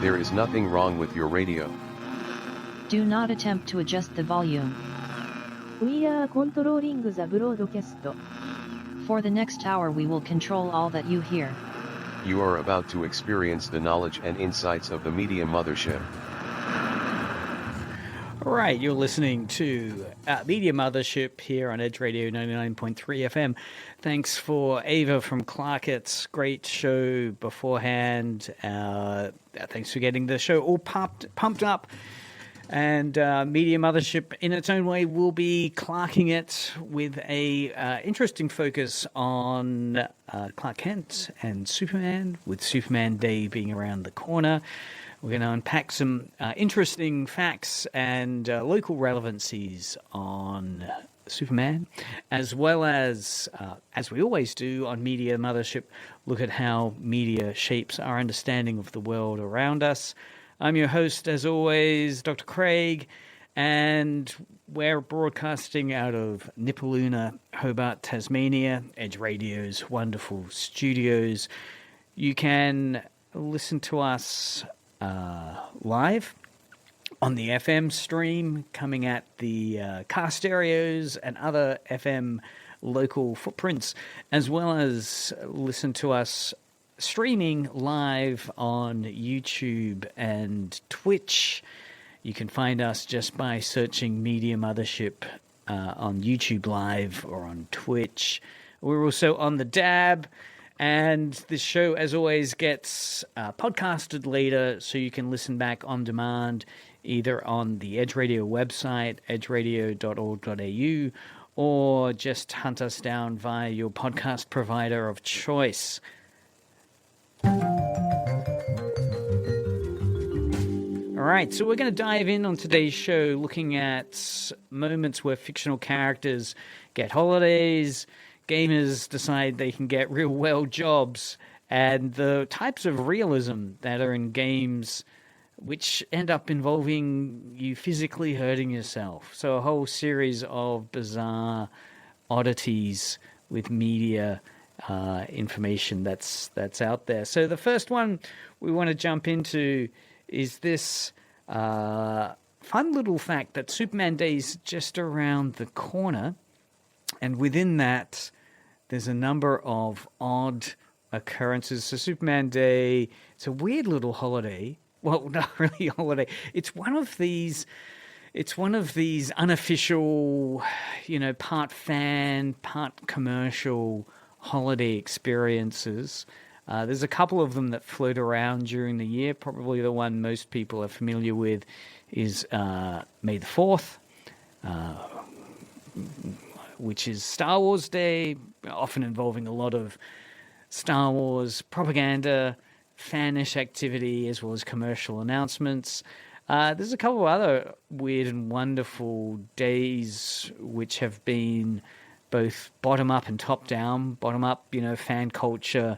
There is nothing wrong with your radio. Do not attempt to adjust the volume. We are controlling the broadcast. For the next hour we will control all that you hear. You are about to experience the knowledge and insights of the media mothership. All right, you're listening to Media Mothership here on Edge Radio 99.3 FM. Thanks for Ava from Clarkett's great show beforehand. Thanks for getting the show all pumped up. And Media Mothership, in its own way, will be clarking it with a interesting focus on Clark Kent and Superman, with Superman Day being around the corner. We're going to unpack some interesting facts and local relevancies on Superman, as well as we always do on Media Mothership, look at how media shapes our understanding of the world around us. I'm your host, as always, Dr. Craig, and we're broadcasting out of Nipaluna, Hobart, Tasmania, Edge Radio's wonderful studios. You can listen to us live on the FM stream, coming at the car stereos and other FM local footprints, as well as listen to us streaming live on YouTube and Twitch. You can find us just by searching Media Mothership on YouTube Live or on Twitch. We're also on the DAB. And this show, as always, gets podcasted later, so you can listen back on demand, either on the Edge Radio website, edgeradio.org.au, or just hunt us down via your podcast provider of choice. All right, so we're going to dive in on today's show, looking at moments where fictional characters get holidays, gamers decide they can get real well jobs, and the types of realism that are in games which end up involving you physically hurting yourself. So a whole series of bizarre oddities with media information that's out there. So the first one we want to jump into is this fun little fact that Superman Day is just around the corner. And within that, there's a number of odd occurrences. So Superman Day, it's a weird little holiday. Well, not really a holiday. It's one of these unofficial, part fan, part commercial holiday experiences. There's a couple of them that float around during the year. Probably the one most people are familiar with is May the 4th. Which is Star Wars Day, often involving a lot of Star Wars propaganda, fanish activity, as well as commercial announcements. There's a couple of other weird and wonderful days which have been both bottom-up and top-down. Bottom-up, fan culture,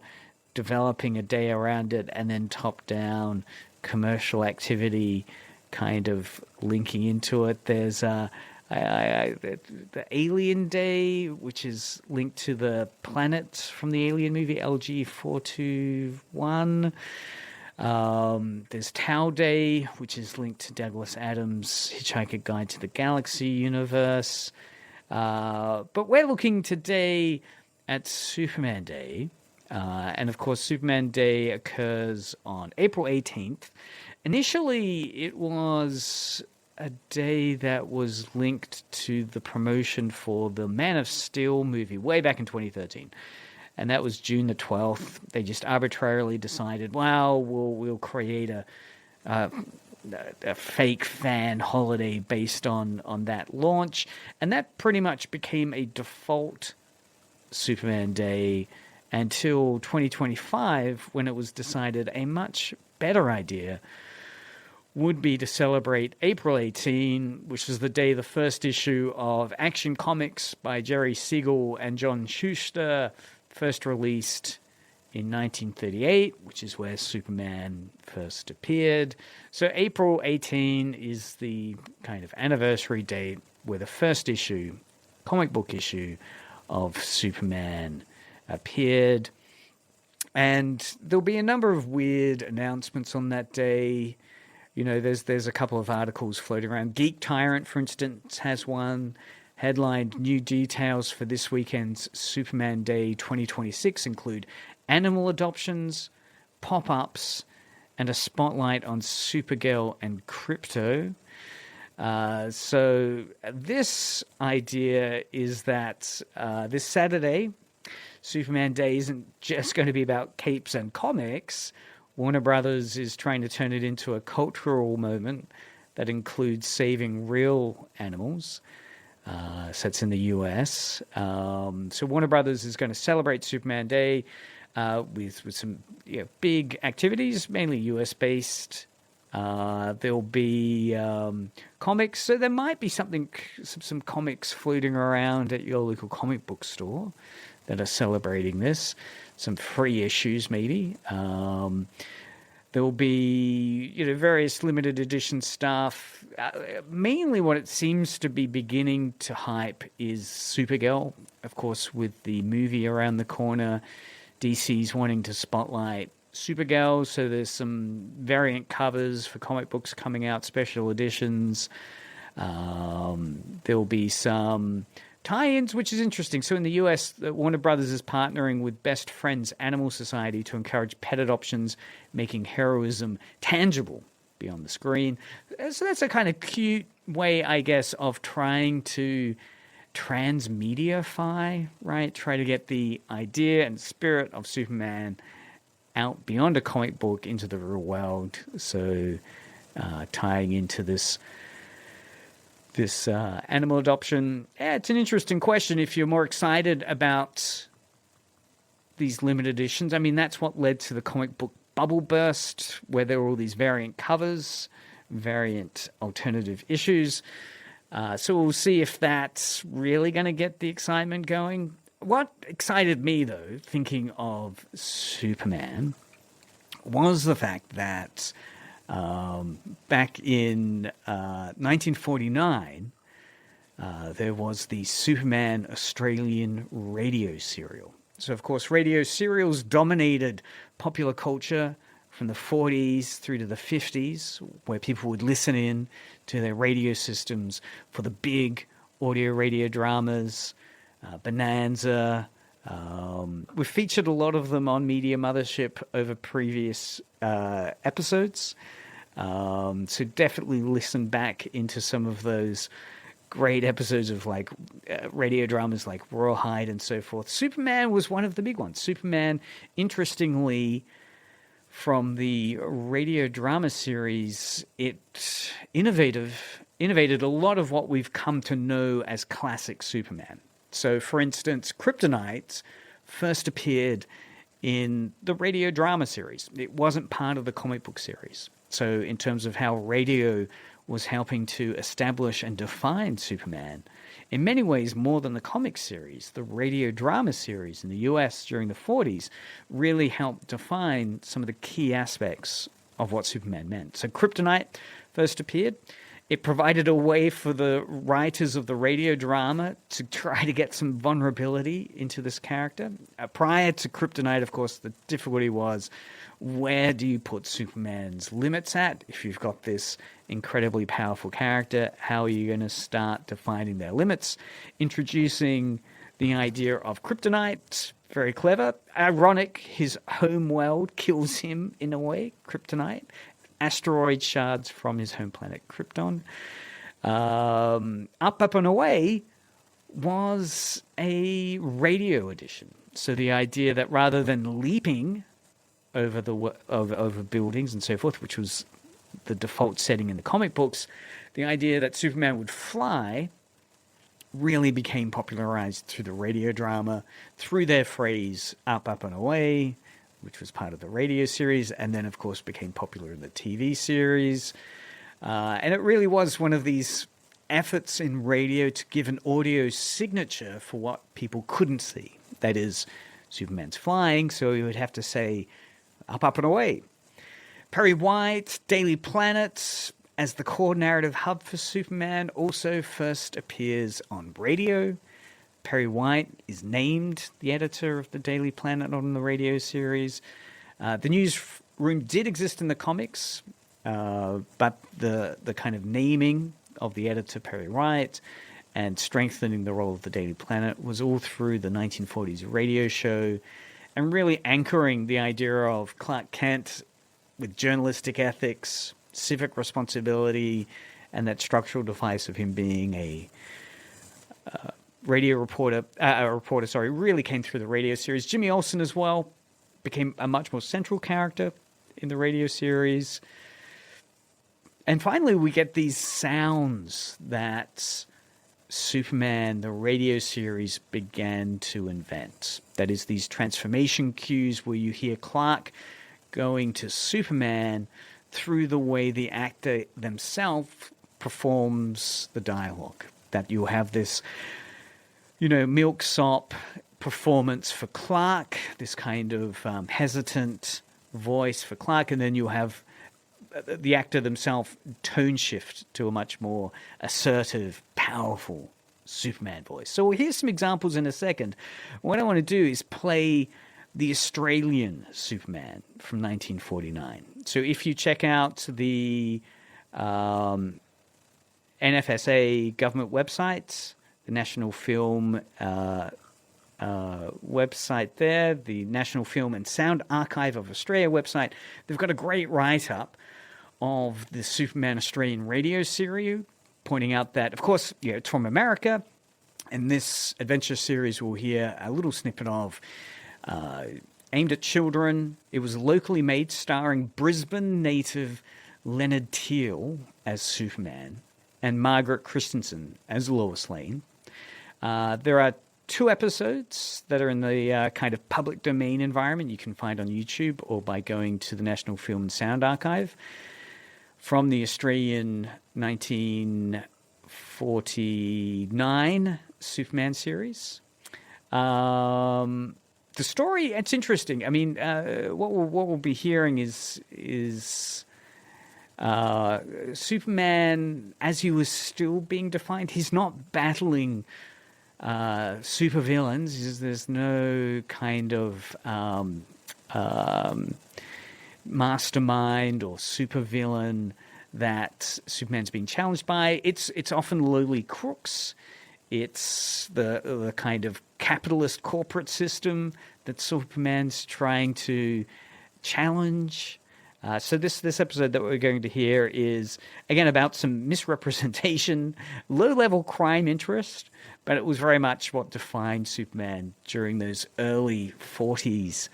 developing a day around it, and then top-down commercial activity kind of linking into it. There's the Alien Day, which is linked to the planet from the Alien movie, LG-421. There's Tau Day, which is linked to Douglas Adams' Hitchhiker's Guide to the Galaxy universe. But we're looking today at Superman Day. And of course, Superman Day occurs on April 18th. Initially, it was a day that was linked to the promotion for the Man of Steel movie way back in 2013. And that was June the 12th. They just arbitrarily decided, well, we'll create a fake fan holiday based on that launch. And that pretty much became a default Superman Day until 2025, when it was decided a much better idea would be to celebrate April 18, which is the day the first issue of Action Comics by Jerry Siegel and John Schuster first released in 1938, which is where Superman first appeared. So April 18 is the kind of anniversary date where the first issue, comic book issue, of Superman appeared. And there'll be a number of weird announcements on that day. You know, there's a couple of articles floating around. Geek Tyrant, for instance, has one headlined: new details for this weekend's Superman Day 2026 include animal adoptions, pop-ups, and a spotlight on Supergirl and Crypto. So this idea is that this Saturday, Superman Day isn't just going to be about capes and comics. Warner Brothers is trying to turn it into a cultural moment that includes saving real animals. So it's in the US. So Warner Brothers is going to celebrate Superman Day with some big activities, mainly US based. There'll be comics, so there might be some comics floating around at your local comic book store that are celebrating this. Some free issues, maybe. There'll be various limited edition stuff. Mainly, what it seems to be beginning to hype is Supergirl. Of course, with the movie around the corner, DC's wanting to spotlight Supergirl, so there's some variant covers for comic books coming out, special editions. There'll be some tie-ins, which is interesting. So in the US, Warner Brothers is partnering with Best Friends Animal Society to encourage pet adoptions, making heroism tangible beyond the screen. So that's a kind of cute way, I guess, of trying to transmediafy, right? Try to get the idea and spirit of Superman out beyond a comic book into the real world. So tying into this animal adoption, it's an interesting question. If you're more excited about these limited editions, I mean, that's what led to the comic book bubble burst, where there were all these variant covers, variant alternative issues. So we'll see if that's really going to get the excitement going. What excited me, though, thinking of Superman, was the fact that back in 1949, there was the Superman Australian radio serial. So, of course, radio serials dominated popular culture from the 40s through to the 50s, where people would listen in to their radio systems for the big audio radio dramas, Bonanza. We've featured a lot of them on Media Mothership over previous episodes. So definitely listen back into some of those great episodes of radio dramas like Rawhide and so forth. Superman was one of the big ones. Superman, interestingly, from the radio drama series, it innovated a lot of what we've come to know as classic Superman. So, for instance, Kryptonite first appeared in the radio drama series. It wasn't part of the comic book series. So in terms of how radio was helping to establish and define Superman, in many ways more than the comic series, the radio drama series in the US during the 40s really helped define some of the key aspects of what Superman meant. So Kryptonite first appeared. It provided a way for the writers of the radio drama to try to get some vulnerability into this character. Prior to Kryptonite, of course, the difficulty was, where do you put Superman's limits at? If you've got this incredibly powerful character, how are you going to start defining their limits? Introducing the idea of Kryptonite, very clever. Ironic, his home world kills him in a way, Kryptonite. Asteroid shards from his home planet Krypton. Up and Away was a radio edition. So the idea that rather than leaping over over buildings and so forth, which was the default setting in the comic books, the idea that Superman would fly really became popularized through the radio drama, through their phrase Up and Away, which was part of the radio series, and then, of course, became popular in the TV series. And it really was one of these efforts in radio to give an audio signature for what people couldn't see. That is, Superman's flying, so you would have to say, up and away. Perry White, Daily Planet, as the core narrative hub for Superman, also first appears on radio. Perry White is named the editor of the Daily Planet on the radio series. The newsroom did exist in the comics, but the kind of naming of the editor, Perry White, and strengthening the role of the Daily Planet was all through the 1940s radio show, and really anchoring the idea of Clark Kent with journalistic ethics, civic responsibility, and that structural device of him being a reporter, really came through the radio series. Jimmy Olsen as well became a much more central character in the radio series. And finally, we get these sounds that Superman, the radio series, began to invent. That is, these transformation cues where you hear Clark going to Superman through the way the actor themselves performs the dialogue. That you have this, milksop performance for Clark, this kind of hesitant voice for Clark, and then you have the actor themselves tone shift to a much more assertive, powerful Superman voice. So we'll hear some examples in a second. What I want to do is play the Australian Superman from 1949. So if you check out the NFSA government website, the National Film website there, the National Film and Sound Archive of Australia website, they've got a great write-up of the Superman Australian radio series, pointing out that, of course, it's from America, and this adventure series we'll hear a little snippet of, aimed at children. It was locally made, starring Brisbane native Leonard Teal as Superman and Margaret Christensen as Lois Lane. There are 2 episodes that are in the kind of public domain environment you can find on YouTube or by going to the National Film and Sound Archive from the Australian 1949 Superman series. The story, it's interesting. I mean, what we'll be hearing is Superman, as he was still being defined, he's not battling supervillains. There's no kind of mastermind or supervillain that Superman's being challenged by. It's often lowly crooks. It's the kind of capitalist corporate system that Superman's trying to challenge. So this episode that we're going to hear is, again, about some misrepresentation, low-level crime interest, but it was very much what defined Superman during those early 40s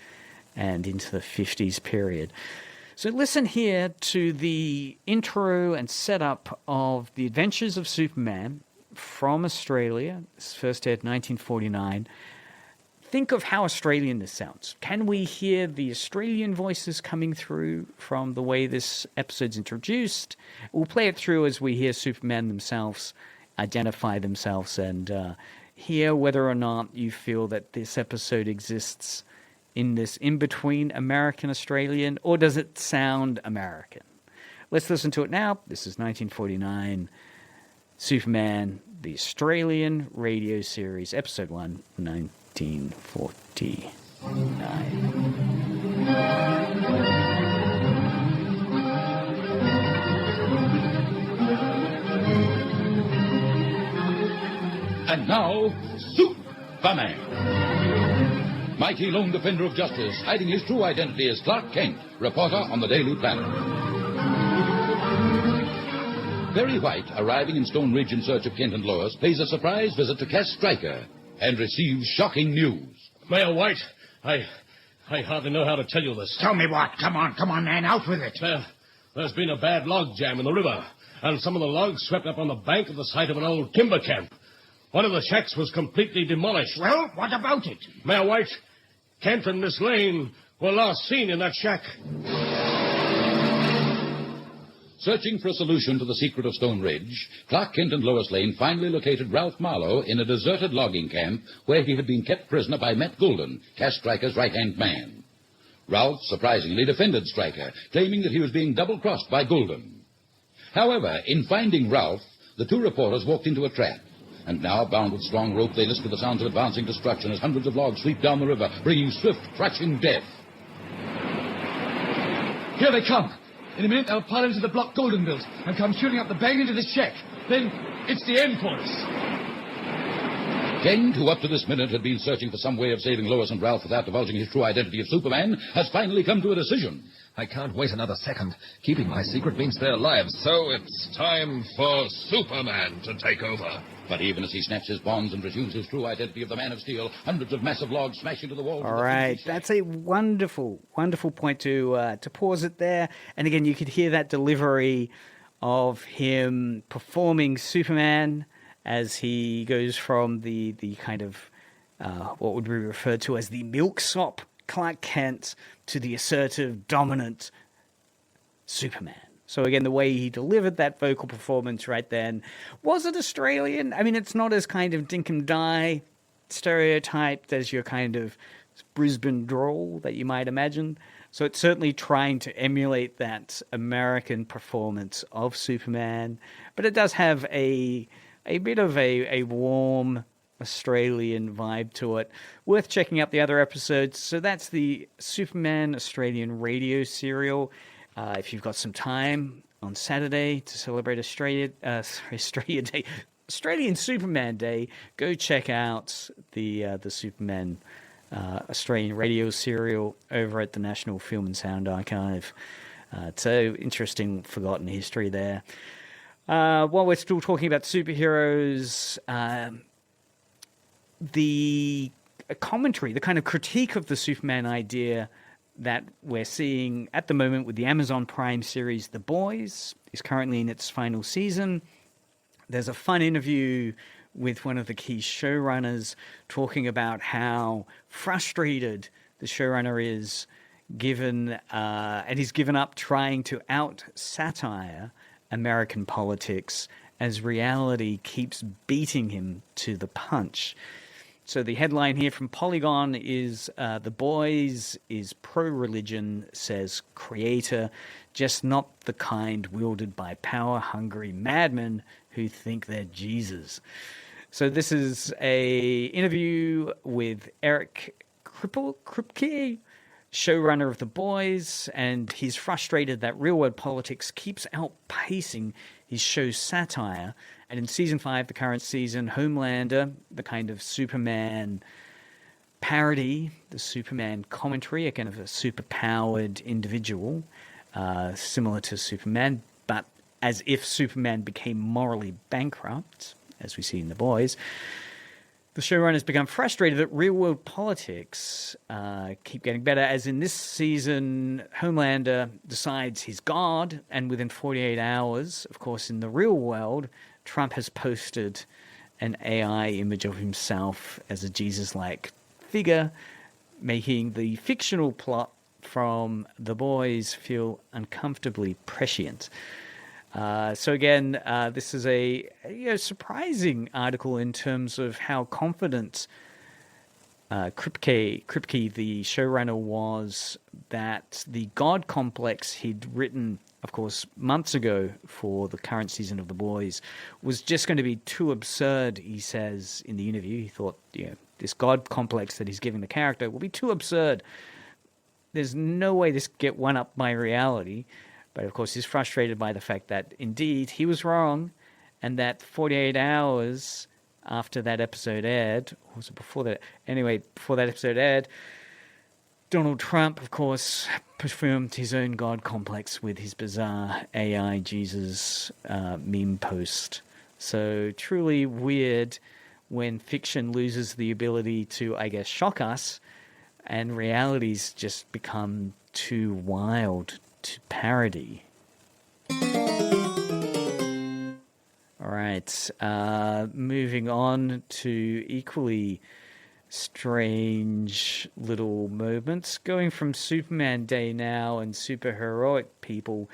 and into the 50s period. So listen here to the intro and setup of The Adventures of Superman from Australia. This first aired 1949. Think of how Australian this sounds. Can we hear the Australian voices coming through from the way this episode's introduced? We'll play it through as we hear Superman themselves identify themselves and hear whether or not you feel that this episode exists in this in-between American-Australian, or does it sound American? Let's listen to it now. This is 1949, Superman, the Australian radio series, episode 1, 1949. And now, Superman. Mighty lone defender of justice, hiding his true identity as Clark Kent, reporter on the Daily Planet. Perry White, arriving in Stone Ridge in search of Kent and Lois, pays a surprise visit to Cass Stryker and receives shocking news. Mayor White, I hardly know how to tell you this. Tell me what. Come on, man, out with it. There's been a bad log jam in the river, and some of the logs swept up on the bank at the site of an old timber camp. One of the shacks was completely demolished. Well, what about it? Mayor White, Kent and Miss Lane were last seen in that shack. Searching for a solution to the secret of Stone Ridge, Clark Kent and Lois Lane finally located Ralph Marlowe in a deserted logging camp where he had been kept prisoner by Matt Goulden, Cass Stryker's right-hand man. Ralph surprisingly defended Stryker, claiming that he was being double-crossed by Goulden. However, in finding Ralph, the 2 reporters walked into a trap. And now, bound with strong rope, they listen to the sounds of advancing destruction as hundreds of logs sweep down the river, bringing swift, crashing death. Here they come. In a minute, they'll pile into the block Golden built and come shooting up the bank into the shack. Then it's the end for us. Kent, who up to this minute had been searching for some way of saving Lois and Ralph without divulging his true identity of Superman, has finally come to a decision. I can't wait another second. Keeping my secret means their lives, so it's time for Superman to take over. But even as he snaps his bonds and resumes his true identity of the Man of Steel, hundreds of massive logs smash into the walls. All right, that's a wonderful, wonderful point to pause it there. And again, you could hear that delivery of him performing Superman as he goes from the kind of what would be referred to as the milksop Clark Kent to the assertive, dominant Superman. So again, the way he delivered that vocal performance right then, was it Australian? I mean, it's not as kind of dinkum die stereotyped as your kind of Brisbane drawl that you might imagine. So it's certainly trying to emulate that American performance of Superman, but it does have a bit of a warm Australian vibe to it. Worth checking out the other episodes. So that's the Superman Australian radio serial. If you've got some time on Saturday to celebrate Australia Day, Australian Superman Day, go check out the Superman Australian radio serial over at the National Film and Sound Archive. So interesting, forgotten history there. While we're still talking about superheroes, the commentary, the kind of critique of the Superman idea that we're seeing at the moment with the Amazon Prime series The Boys is currently in its final season. There's a fun interview with one of the key showrunners talking about how frustrated the showrunner is given, and he's given up trying to out-satire American politics as reality keeps beating him to the punch. So the headline here from Polygon is, The Boys is pro-religion, says creator, just not the kind wielded by power-hungry madmen who think they're Jesus. So this is a interview with Eric Kripke, showrunner of The Boys, and he's frustrated that real-world politics keeps outpacing his show's satire. And in Season 5, the current season, Homelander, the kind of Superman parody, the Superman commentary, a kind of a super-powered individual, similar to Superman, but as if Superman became morally bankrupt, as we see in The Boys. The showrunners become frustrated that real-world politics keep getting better, as in this season, Homelander decides he's God, and within 48 hours, of course, in the real world, Trump has posted an AI image of himself as a Jesus-like figure, making the fictional plot from The Boys feel uncomfortably prescient. So again, this is a surprising article in terms of how confident Kripke, the showrunner, was that the God complex he'd written, of course, months ago for the current season of The Boys was just going to be too absurd, he says in the interview. He thought, this God complex that he's giving the character will be too absurd. There's no way this can get one up by reality. But of course, he's frustrated by the fact that indeed he was wrong, and that 48 hours after that episode aired, or was it before that? Anyway, before that episode aired, Donald Trump, of course, performed his own God complex with his bizarre AI Jesus meme post. So truly weird when fiction loses the ability to, I guess, shock us, and realities just become too wild to parody. All right, moving on to equally strange little moments, going from Superman Day now and superheroic people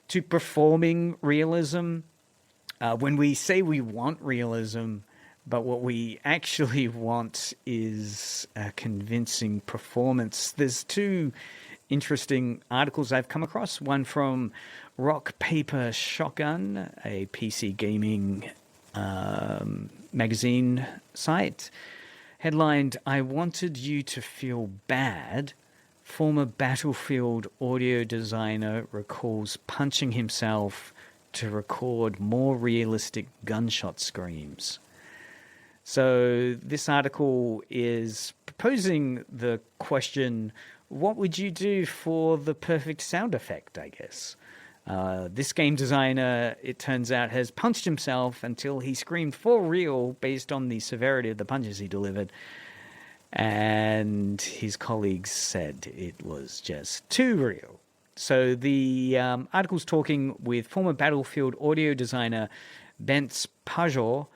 to performing realism. When we say we want realism, but what we actually want is a convincing performance. There's two interesting articles I've come across. One from Rock Paper Shotgun, a PC gaming magazine site, headlined, "I wanted you to feel bad. Former Battlefield audio designer recalls punching himself to record more realistic gunshot screams." So this article is proposing the question, what would you do for the perfect sound effect, I guess? This game designer, it turns out, has punched himself until he screamed for real based on the severity of the punches he delivered. And his colleagues said it was just too real. So the article's talking with former Battlefield audio designer Bence Pajor,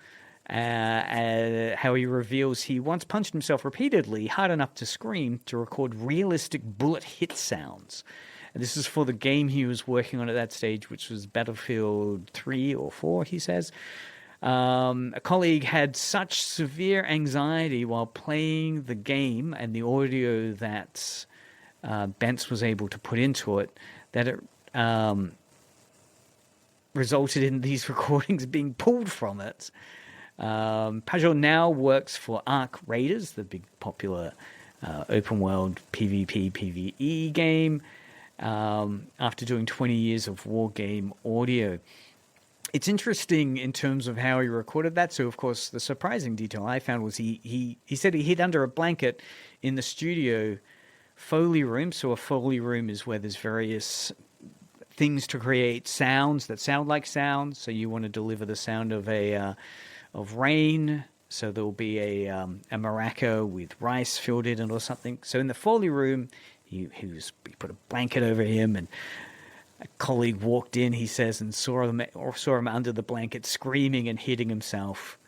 how he reveals he once punched himself repeatedly, hard enough to scream, to record realistic bullet hit sounds. And this is for the game he was working on at that stage, which was Battlefield 3 or 4, he says. A colleague had such severe anxiety while playing the game and the audio that Bence was able to put into it that it resulted in these recordings being pulled from it. Pajot now works for Ark Raiders, the big popular open world PvP, PvE game, after doing 20 years of war game audio. It's interesting in terms of how he recorded that. So, of course, the surprising detail I found was he said he hid under a blanket in the studio Foley room. So a Foley room is where there's various things to create sounds that sound like sounds. So you want to deliver the sound of of rain. So there'll be a maraca with rice filled in it or something. So in the Foley room, he put a blanket over him, and a colleague walked in, he says, and saw him under the blanket screaming and hitting himself.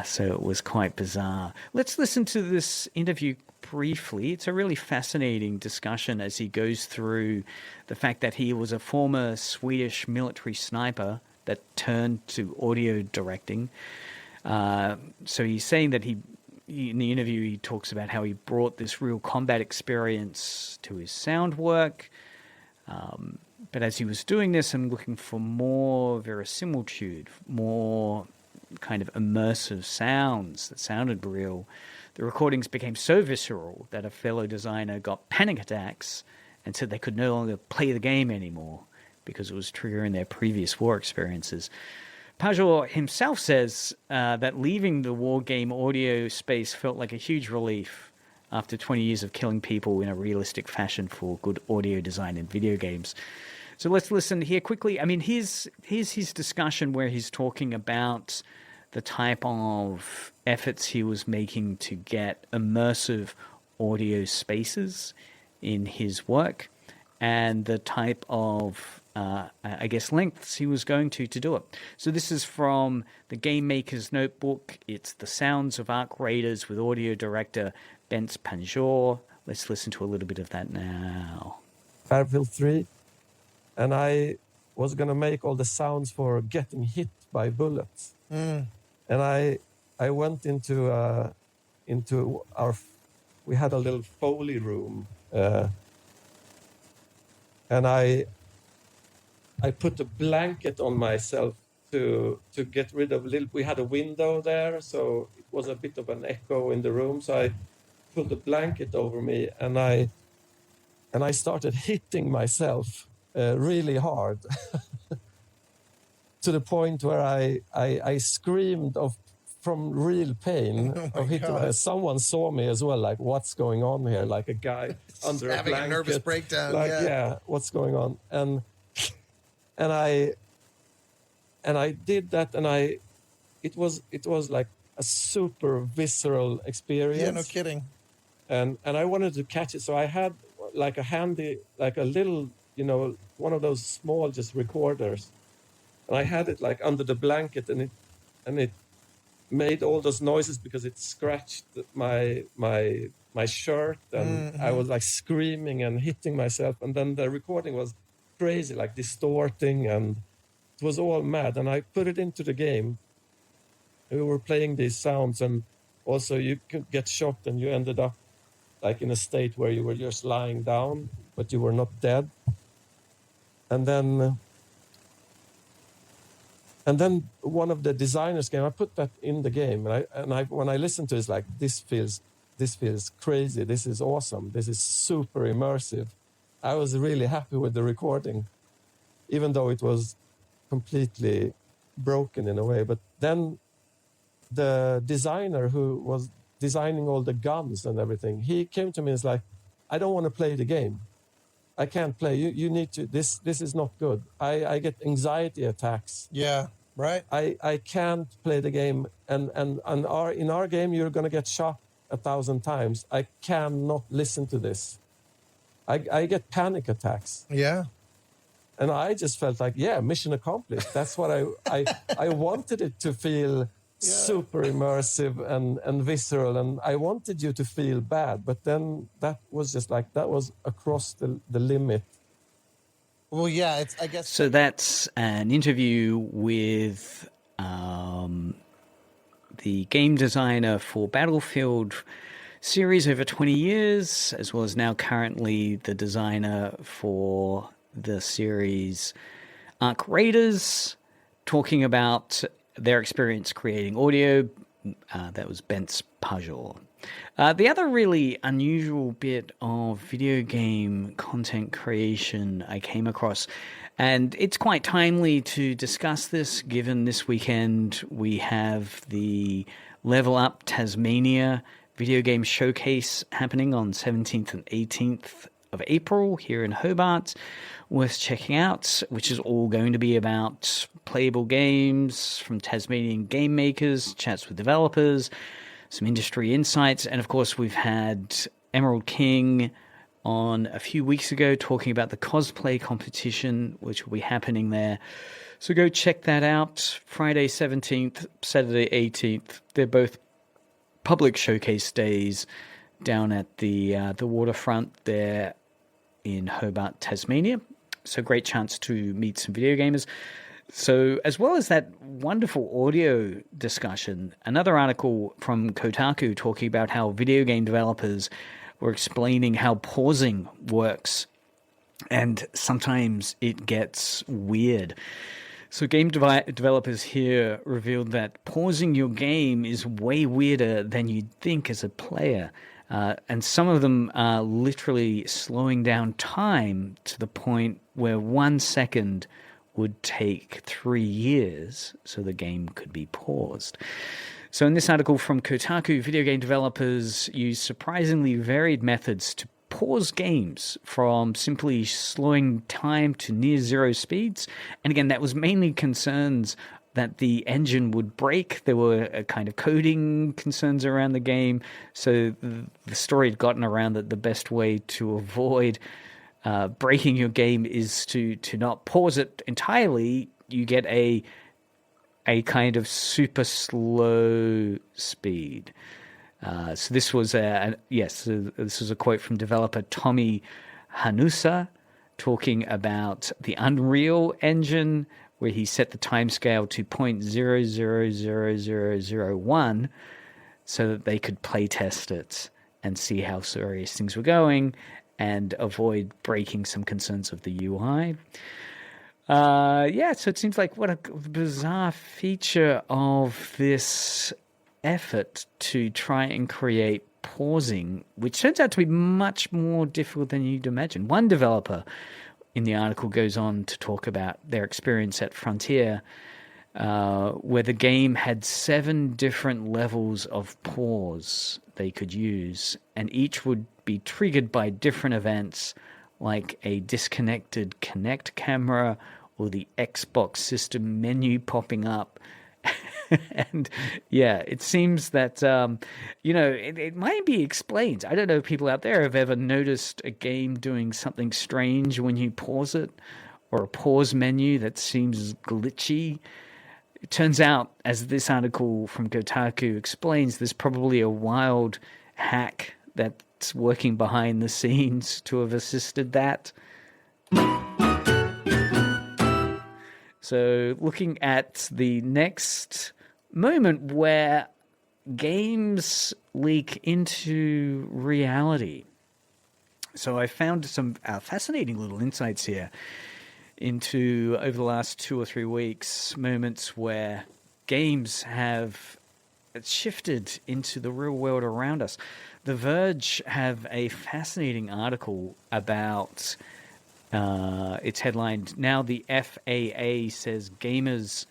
So it was quite bizarre. Let's listen to this interview briefly. It's a really fascinating discussion as he goes through the fact that he was a former Swedish military sniper that turned to audio directing. So he's saying that in the interview, he talks about how he brought this real combat experience to his sound work. But as he was doing this and looking for more verisimilitude, more kind of immersive sounds that sounded real, the recordings became so visceral that a fellow designer got panic attacks and said they could no longer play the game anymore because it was triggering their previous war experiences. Pajor himself says that leaving the war game audio space felt like a huge relief after 20 years of killing people in a realistic fashion for good audio design in video games. So let's listen here quickly. I mean, here's his discussion where he's talking about the type of efforts he was making to get immersive audio spaces in his work and the type of, I guess, lengths he was going to do it. So this is from the Game Maker's Notebook. It's The Sounds of Ark Raiders with audio director Bence Pajor. Let's listen to a little bit of that now. Battlefield 3, and I was going to make all the sounds for getting hit by bullets. And I went into our, we had a little Foley room, and I put a blanket on myself to get rid of we had a window there, so it was a bit of an echo in the room. So I put a blanket over me, and I started hitting myself really hard to the point where I screamed from real pain of hitting. Someone saw me as well, like, what's going on here? Like a guy under a blanket. Having a nervous breakdown. Like, yeah, what's going on? And I did that, and it was like a super visceral experience. Yeah, no kidding. And I wanted to catch it, so I had like a handy, like a little, one of those small just recorders, and I had it like under the blanket, and it made all those noises because it scratched my shirt, and I was like screaming and hitting myself, and then the recording was crazy, like distorting, and it was all mad. And I put it into the game. We were playing these sounds, and also you could get shot and you ended up like in a state where you were just lying down, but you were not dead. And then And then one of the designers came. I put that in the game, and I when I listened to it, it's like this feels crazy. This is awesome. This is super immersive. I was really happy with the recording, even though it was completely broken in a way. But then the designer who was designing all the guns and everything, he came to me and was like, I don't want to play the game. I can't play. You need to, this is not good. I get anxiety attacks. Yeah, right. I can't play the game. And in our game, you're going to get shot 1,000 times. I cannot listen to this. I get panic attacks. Yeah. And I just felt like, yeah, mission accomplished. That's what I wanted it to feel super immersive and visceral. And I wanted you to feel bad. But then that was just like, that was across the limit. Well, yeah, I guess. So that's an interview with the game designer for Battlefield series over 20 years, as well as now currently the designer for the series Arc Raiders, talking about their experience creating audio. That was Bence Pajor. The other really unusual bit of video game content creation I came across, and it's quite timely to discuss this, given this weekend we have the Level Up Tasmania video game showcase happening on 17th and 18th of April here in Hobart. Worth checking out, which is all going to be about playable games from Tasmanian game makers, chats with developers, some industry insights, and of course we've had Emerald King on a few weeks ago talking about the cosplay competition, which will be happening there. So go check that out. Friday 17th, Saturday 18th. They're both public showcase days down at the waterfront there in Hobart, Tasmania. So great chance to meet some video gamers. So as well as that wonderful audio discussion, another article from Kotaku talking about how video game developers were explaining how pausing works, and sometimes it gets weird. So game developers here revealed that pausing your game is way weirder than you'd think as a player. And some of them are literally slowing down time to the point where 1 second would take 3 years, so the game could be paused. So in this article from Kotaku, video game developers use surprisingly varied methods to pause games, from simply slowing time to near zero speeds. And again, that was mainly concerns that the engine would break. There were kind of coding concerns around the game. So the story had gotten around that the best way to avoid breaking your game is to not pause it entirely. You get a kind of super slow speed. So this was this was a quote from developer Tommy Hanusa talking about the Unreal Engine, where he set the timescale to 0.000001 so that they could play test it and see how serious things were going and avoid breaking some concerns of the UI. So it seems like what a bizarre feature of this effort to try and create pausing, which turns out to be much more difficult than you'd imagine. One developer in the article goes on to talk about their experience at Frontier, where the game had 7 different levels of pause they could use, and each would be triggered by different events, like a disconnected Kinect camera or the Xbox system menu popping up. And yeah, it seems that, it might be explained. I don't know if people out there have ever noticed a game doing something strange when you pause it, or a pause menu that seems glitchy. It turns out, as this article from Kotaku explains, there's probably a wild hack that's working behind the scenes to have assisted that. So looking at the next moment where games leak into reality. So I found some fascinating little insights here. into, over the last 2 or 3 weeks, moments where games have shifted into the real world around us. The Verge have a fascinating article about, it's headlined, "Now the FAA says gamers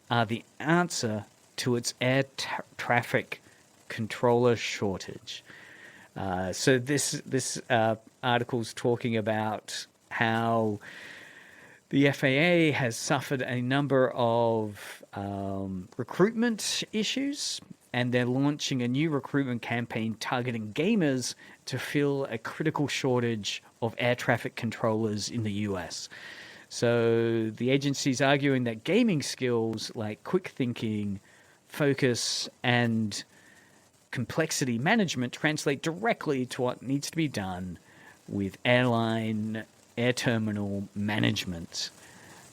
are the answer to its air traffic controller shortage." So this article's talking about how the FAA has suffered a number of recruitment issues, and they're launching a new recruitment campaign targeting gamers to fill a critical shortage of air traffic controllers in the US. So the agency's arguing that gaming skills like quick thinking, focus, and complexity management translate directly to what needs to be done with airline air terminal management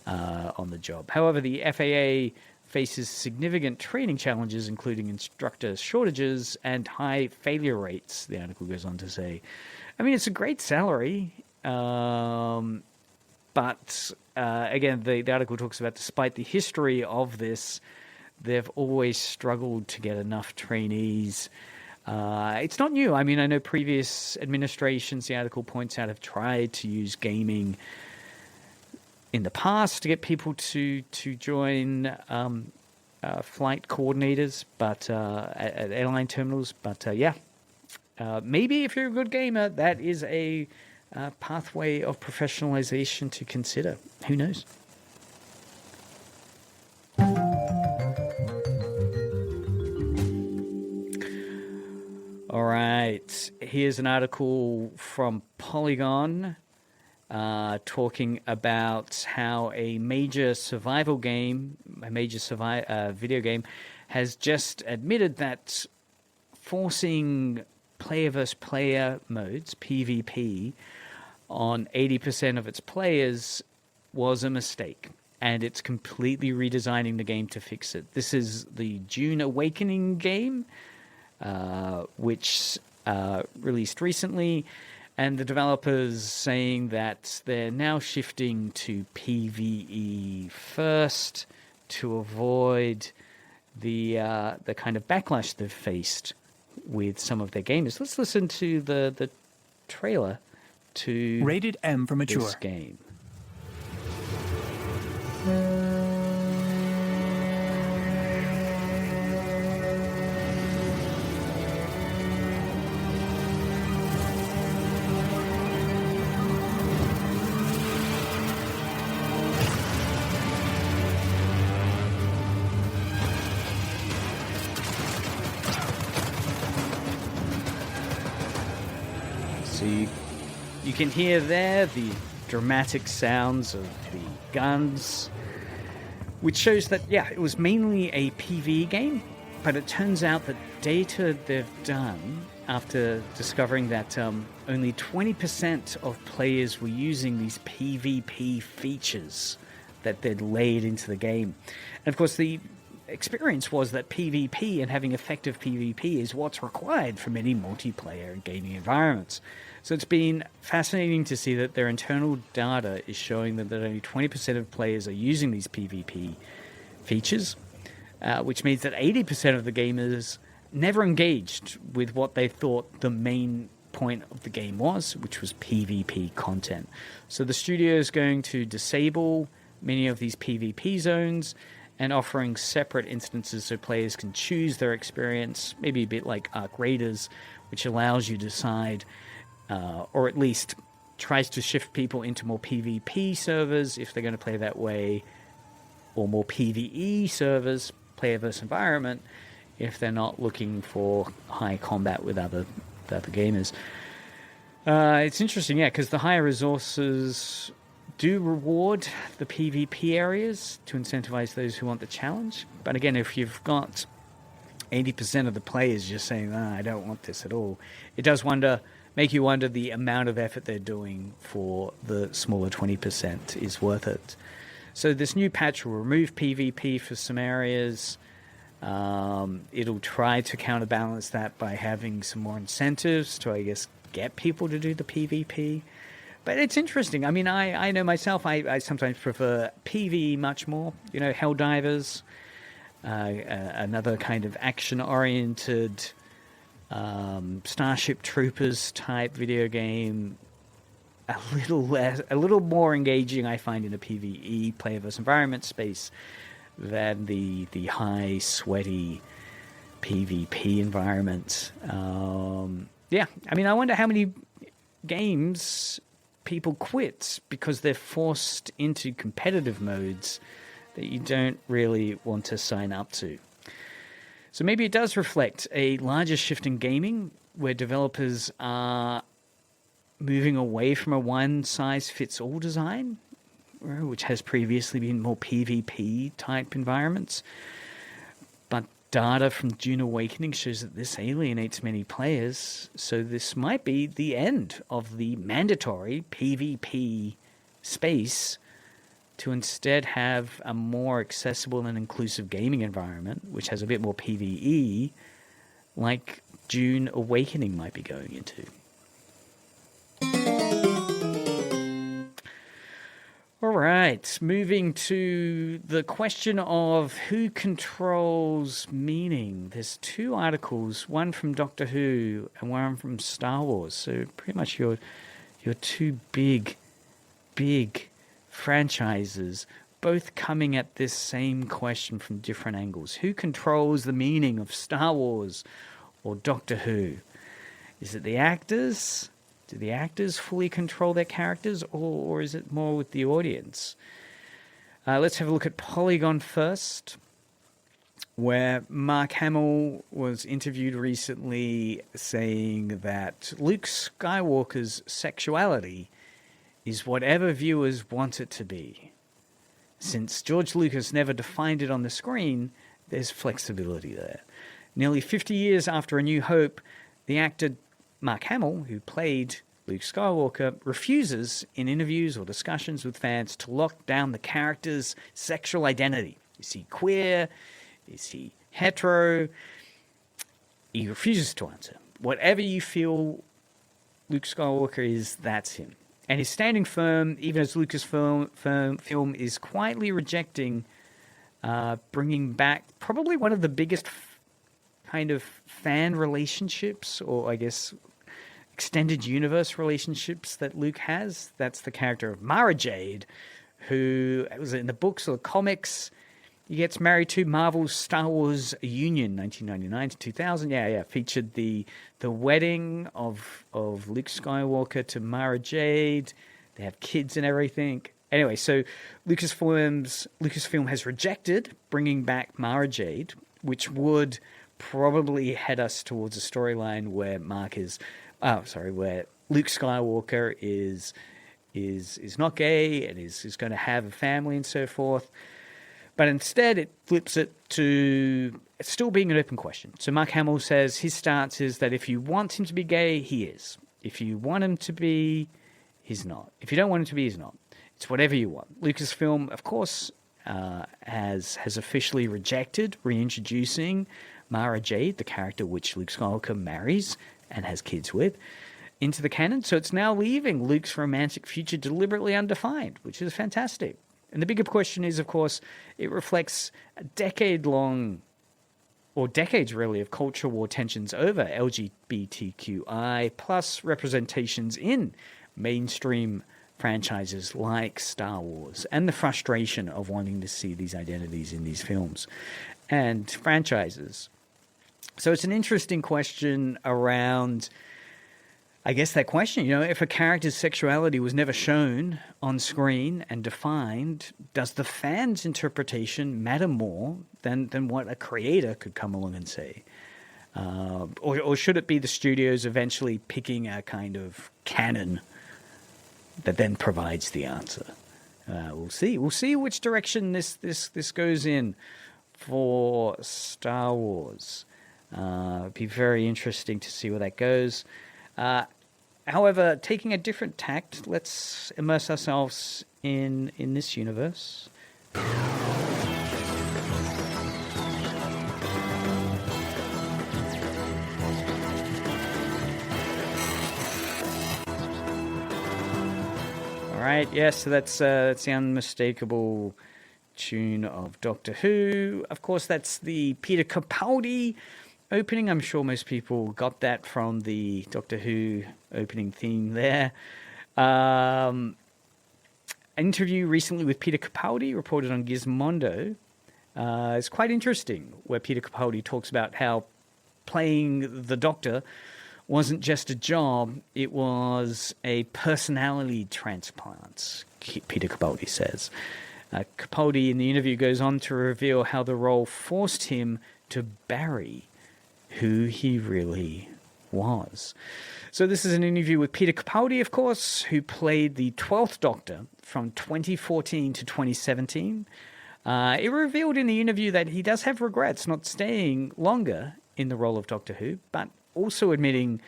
on the job. However, the FAA faces significant training challenges, including instructor shortages and high failure rates, the article goes on to say. I mean, it's a great salary, but again, the article talks about, despite the history of this, they've always struggled to get enough trainees. It's not new. I mean, I know previous administrations, the article points out, have tried to use gaming in the past to get people to join flight coordinators, but at airline terminals. But maybe if you're a good gamer, that is a pathway of professionalization to consider. Who knows? All right, here's an article from Polygon talking about how a major survival game, video game, has just admitted that forcing player versus player modes, PvP, on 80% of its players was a mistake, and it's completely redesigning the game to fix it. This is the Dune Awakening game, which released recently, and the developers saying that they're now shifting to PvE first to avoid the kind of backlash they've faced with some of their gamers. Let's listen to the trailer to Rated M for mature. This game. You can hear there the dramatic sounds of the guns, which shows that, yeah, it was mainly a PvE game, but it turns out that data they've done after discovering that only 20% of players were using these PvP features that they'd laid into the game. And of course, the experience was that PvP and having effective PvP is what's required for many multiplayer and gaming environments. So it's been fascinating to see that their internal data is showing that only 20% of players are using these PvP features, which means that 80% of the gamers never engaged with what they thought the main point of the game was, which was PvP content. So the studio is going to disable many of these PvP zones and offering separate instances so players can choose their experience, maybe a bit like Arc Raiders, which allows you to decide, or at least tries to shift people into more PvP servers if they're going to play that way, or more PvE servers, player versus environment, if they're not looking for high combat with other gamers. It's interesting, yeah, because the higher resources do reward the PvP areas to incentivize those who want the challenge. But again, if you've got 80% of the players just saying, I don't want this at all, it does make you wonder the amount of effort they're doing for the smaller 20% is worth it. So this new patch will remove PvP for some areas. It'll try to counterbalance that by having some more incentives to, I guess, get people to do the PvP. But it's interesting. I mean, I know myself, I sometimes prefer PvE much more. You know, Helldivers, another kind of action-oriented Starship Troopers type video game. A little more engaging, I find, in a PvE, player versus environment space than the high, sweaty PvP environment. Yeah, I mean, I wonder how many games people quit because they're forced into competitive modes that you don't really want to sign up to. So maybe it does reflect a larger shift in gaming where developers are moving away from a one-size-fits-all design, which has previously been more PvP-type environments. But data from Dune Awakening shows that this alienates many players, so this might be the end of the mandatory PvP space to instead have a more accessible and inclusive gaming environment, which has a bit more PvE, like Dune Awakening might be going into. All right, moving to the question of who controls meaning. There's two articles, one from Doctor Who and one from Star Wars. So pretty much your two big franchises, both coming at this same question from different angles. Who controls the meaning of Star Wars or Doctor Who? Is it the actors? Do the actors fully control their characters, or is it more with the audience? Let's have a look at Polygon first, where Mark Hamill was interviewed recently saying that Luke Skywalker's sexuality is whatever viewers want it to be. Since George Lucas never defined it on the screen, there's flexibility there. Nearly 50 years after A New Hope, the actor Mark Hamill, who played Luke Skywalker, refuses in interviews or discussions with fans to lock down the character's sexual identity. Is he queer? Is he hetero? He refuses to answer. Whatever you feel Luke Skywalker is, that's him. And he's standing firm, even as Lucasfilm is quietly rejecting bringing back probably one of the biggest kind of fan relationships, or I guess extended universe relationships that Luke has. That's the character of Mara Jade, who was in the books or the comics. He gets married to Marvel's Star Wars Union, 1999 to 2000. Yeah, featured the wedding of Luke Skywalker to Mara Jade. They have kids and everything. Anyway, so Lucasfilm has rejected bringing back Mara Jade, which would probably head us towards a storyline where where Luke Skywalker is not gay and is going to have a family and so forth. But instead, it flips it to it's still being an open question. So Mark Hamill says his stance is that if you want him to be gay, he is. If you want him to be, he's not. If you don't want him to be, he's not. It's whatever you want. Lucasfilm, of course, has officially rejected reintroducing Mara Jade, the character which Luke Skywalker marries and has kids with, into the canon. So it's now leaving Luke's romantic future deliberately undefined, which is fantastic. And the bigger question is, of course, it reflects a decade-long, or decades really, of culture war tensions over LGBTQI plus representations in mainstream franchises like Star Wars, and the frustration of wanting to see these identities in these films and franchises. So it's an interesting question around, I guess, that question, if a character's sexuality was never shown on screen and defined, does the fan's interpretation matter more than what a creator could come along and say? Or should it be the studios eventually picking a kind of canon that then provides the answer? We'll see. We'll see which direction this goes in for Star Wars. It'd be very interesting to see where that goes. However, taking a different tact, let's immerse ourselves in this universe. right, yes, so that's the unmistakable tune of Doctor Who. Of course, that's the Peter Capaldi opening. I'm sure most people got that from the Doctor Who opening theme there. An interview recently with Peter Capaldi reported on Gizmondo. It's quite interesting, where Peter Capaldi talks about how playing the Doctor wasn't just a job, it was a personality transplant, Peter Capaldi says. Capaldi in the interview goes on to reveal how the role forced him to bury who he really was. So this is an interview with Peter Capaldi, of course, who played the 12th Doctor from 2014 to 2017. It revealed in the interview that he does have regrets not staying longer in the role of Doctor Who, but also admitting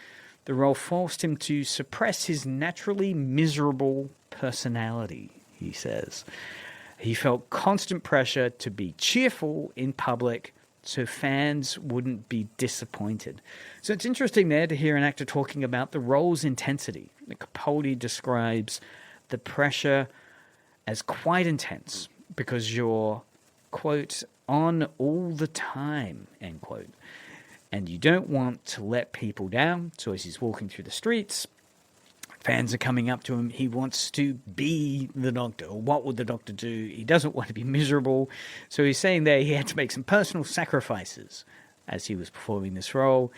the role forced him to suppress his naturally miserable personality, he says. He felt constant pressure to be cheerful in public so fans wouldn't be disappointed. So it's interesting there to hear an actor talking about the role's intensity. Capaldi describes the pressure as quite intense because you're, quote, on all the time, end quote. And you don't want to let people down. So as he's walking through the streets, fans are coming up to him. He wants to be the Doctor. Or what would the Doctor do? He doesn't want to be miserable. So he's saying there he had to make some personal sacrifices as he was performing this role.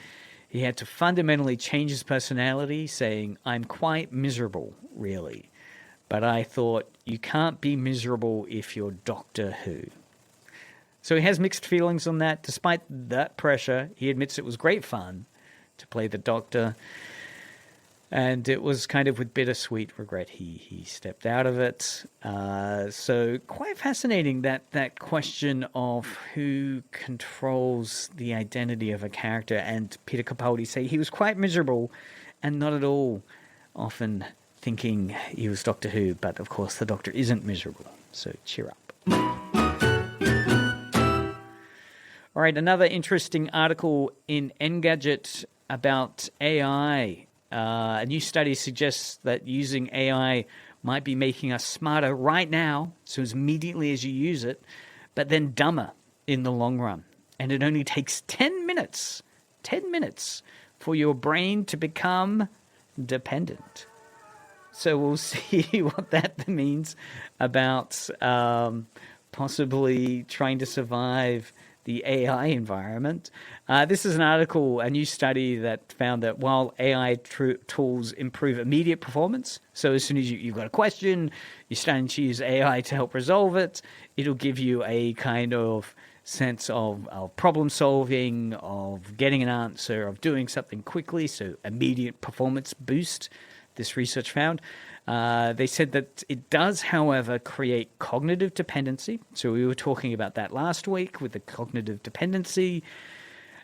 He had to fundamentally change his personality, saying, I'm quite miserable, really. But I thought, you can't be miserable if you're Doctor Who. So he has mixed feelings on that. Despite that pressure, he admits it was great fun to play the Doctor. And it was kind of with bittersweet regret he stepped out of it. So quite fascinating that question of who controls the identity of a character. And Peter Capaldi say he was quite miserable and not at all often thinking he was Doctor Who. But of course the Doctor isn't miserable. So cheer up. All right, another interesting article in Engadget about AI. A new study suggests that using AI might be making us smarter right now, so as immediately as you use it, but then dumber in the long run. And it only takes 10 minutes for your brain to become dependent. So we'll see what that means about possibly trying to survive the AI environment. This is an article, a new study that found that while AI tools improve immediate performance, so as soon as you've got a question, you're starting to use AI to help resolve it, it'll give you a kind of sense of problem solving, of getting an answer, of doing something quickly, so immediate performance boost, this research found. They said that it does, however, create cognitive dependency. So we were talking about that last week with the cognitive dependency.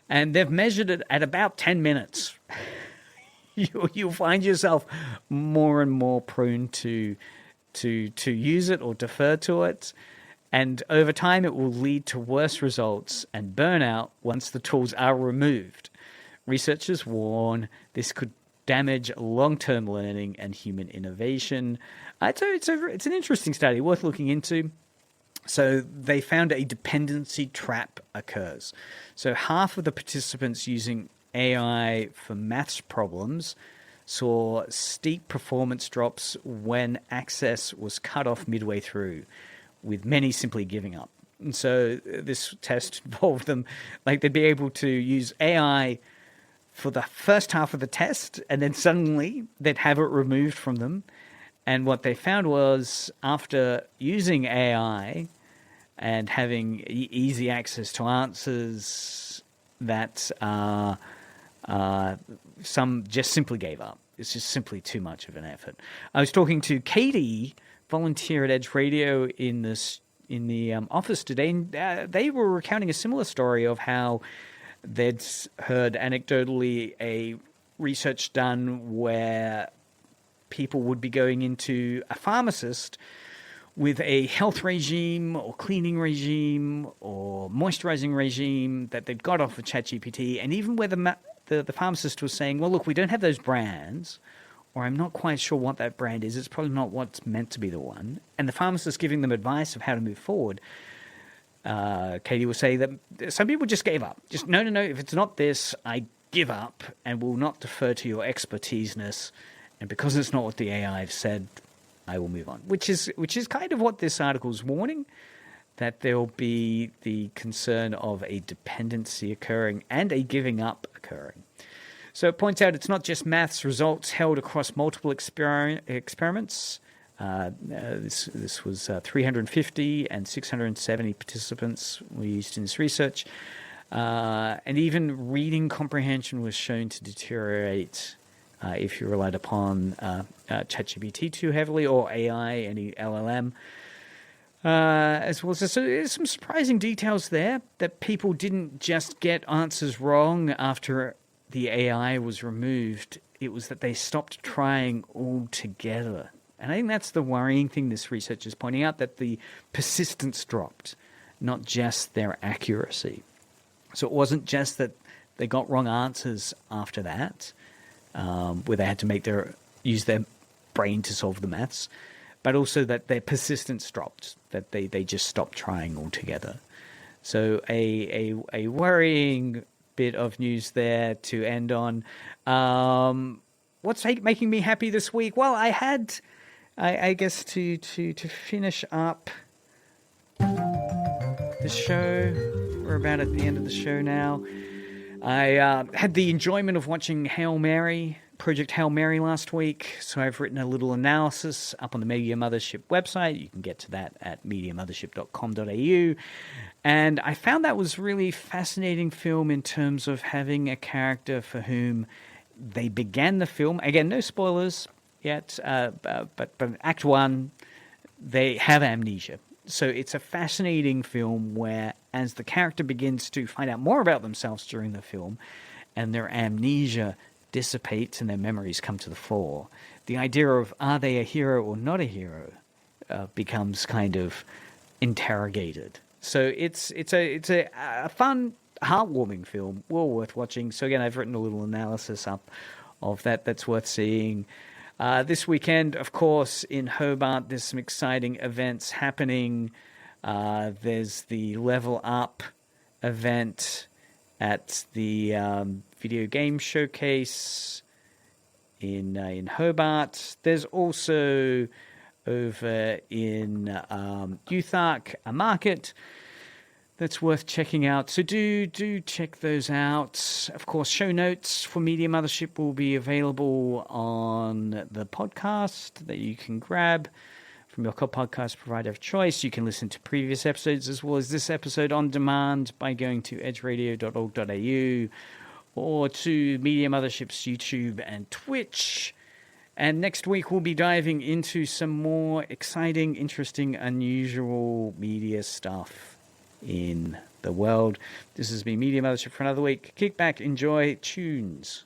And they've measured it at about 10 minutes. You'll find yourself more and more prone to use it or defer to it. And over time, it will lead to worse results and burnout once the tools are removed. Researchers warn this could damage long-term learning and human innovation. It's an interesting study, worth looking into. So they found a dependency trap occurs. So half of the participants using AI for maths problems saw steep performance drops when access was cut off midway through, with many simply giving up. And so this test involved them, like they'd be able to use AI for the first half of the test, and then suddenly they'd have it removed from them. And what they found was, after using AI and having easy access to answers, that some just simply gave up. It's just simply too much of an effort. I was talking to Katie, volunteer at Edge Radio in the office today, and they were recounting a similar story of how they'd heard anecdotally a research done where people would be going into a pharmacist with a health regime or cleaning regime or moisturizing regime that they'd got off of ChatGPT, and even where the pharmacist was saying, well, look, we don't have those brands, or I'm not quite sure what that brand is. It's probably not what's meant to be the one. And the pharmacist giving them advice of how to move forward. Katie will say that some people just gave up. Just, no, if it's not this, I give up and will not defer to your expertise-ness. And because it's not what the AI have said, I will move on. Which is kind of what this article's warning, that there will be the concern of a dependency occurring and a giving up occurring. So it points out it's not just maths results held across multiple experiments. This was 350 and 670 participants were used in this research. And even reading comprehension was shown to deteriorate if you relied upon ChatGPT too heavily, or AI, any LLM. As well. So there's some surprising details there, that people didn't just get answers wrong after the AI was removed. It was that they stopped trying altogether. And I think that's the worrying thing this research is pointing out, that the persistence dropped, not just their accuracy. So it wasn't just that they got wrong answers after that, where they had to use their brain to solve the maths, but also that their persistence dropped, that they just stopped trying altogether. So a worrying bit of news there to end on. What's making me happy this week? Well, I guess to finish up the show, we're about at the end of the show now. I had the enjoyment of watching Project Hail Mary last week, so I've written a little analysis up on the Media Mothership website. You can get to that at mediamothership.com.au. And I found that was really fascinating film in terms of having a character for whom they began the film. Again, no spoilers yet, but Act 1, they have amnesia. So it's a fascinating film where, as the character begins to find out more about themselves during the film, and their amnesia dissipates and their memories come to the fore, the idea of are they a hero or not a hero becomes kind of interrogated. So it's a fun, heartwarming film, well worth watching. So again, I've written a little analysis up of that. That's worth seeing. This weekend, of course, in Hobart, there's some exciting events happening. There's the Level Up event at the video game showcase in Hobart. There's also over in Youthark a market that's worth checking out. So do check those out. Of course, show notes for Media Mothership will be available on the podcast that you can grab from your podcast provider of choice. You can listen to previous episodes as well as this episode on demand by going to edgeradio.org.au or to Media Mothership's YouTube and Twitch. And next week we'll be diving into some more exciting, interesting, unusual media stuff in the world. This has been Media Mothership for another week. Kick back, enjoy tunes.